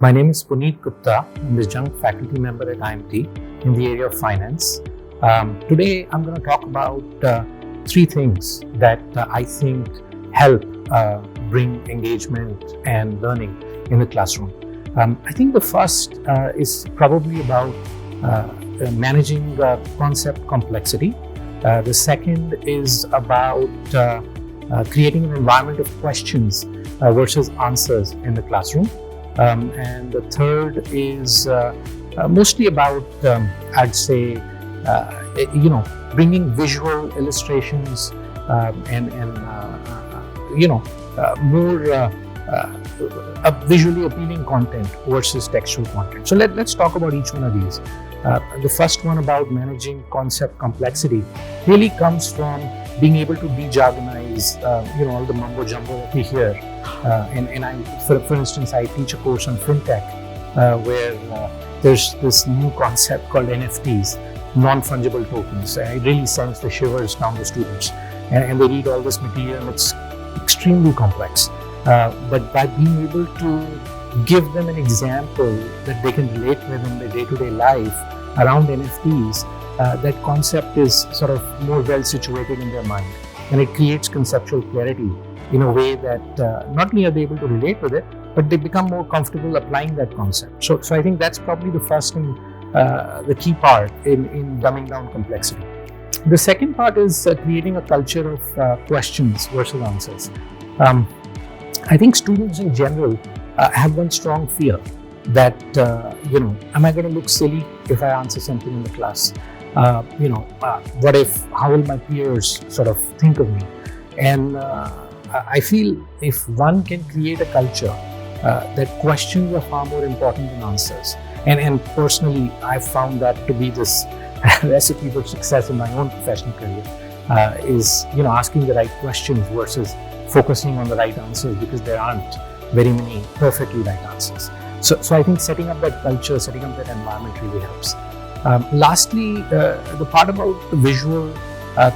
My name is Puneet Gupta. I'm the Junk faculty member at IMT in the area of finance. Today, I'm going to talk about three things that I think help bring engagement and learning in the classroom. I think the first is probably about managing concept complexity. The second is about creating an environment of questions versus answers in the classroom. And the third is mostly about, I'd say, bringing visual illustrations and more visually appealing content versus textual content. So let's talk about each one of these. The first one about managing concept complexity really comes from being able to de-jargonize, all the mumbo jumbo that we hear. For instance, I teach a course on fintech where there's this new concept called NFTs, non-fungible tokens. And it really sends the shivers down the students. And they read all this material and it's extremely complex. But by being able to give them an example that they can relate with in their day-to-day life around NFTs, that concept is sort of more well situated in their mind, and it creates conceptual clarity in a way that not only are they able to relate with it, but they become more comfortable applying that concept. So I think that's probably the first and the key part in dumbing down complexity. The second part is creating a culture of questions versus answers. I think students in general have one strong fear that, am I going to look silly if I answer something in the class? What if, how will my peers sort of think of me? And I feel if one can create a culture that questions are far more important than answers. And personally, I've found that to be this recipe for success in my own professional career is, asking the right questions versus focusing on the right answers, because there aren't very many perfectly right answers. So I think setting up that culture, setting up that environment really helps. Lastly, the part about the visual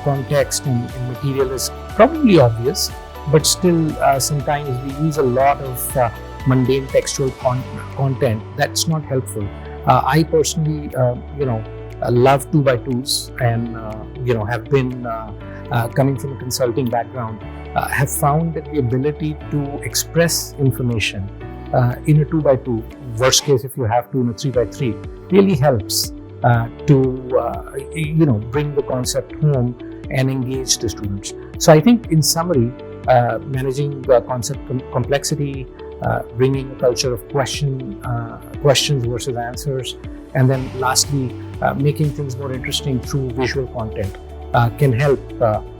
context and material is probably obvious, but still sometimes we use a lot of mundane textual content that's not helpful. I personally, love 2x2s and, have been coming from a consulting background, have found that the ability to express information in a 2x2, worst case if you have to in a 3x3, really helps to bring the concept home and engage the students. So I think in summary, managing the concept complexity, bringing a culture of questions versus answers, and then lastly, making things more interesting through visual content can help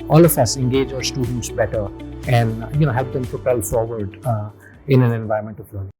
all of us engage our students better and help them propel forward in an environment of learning.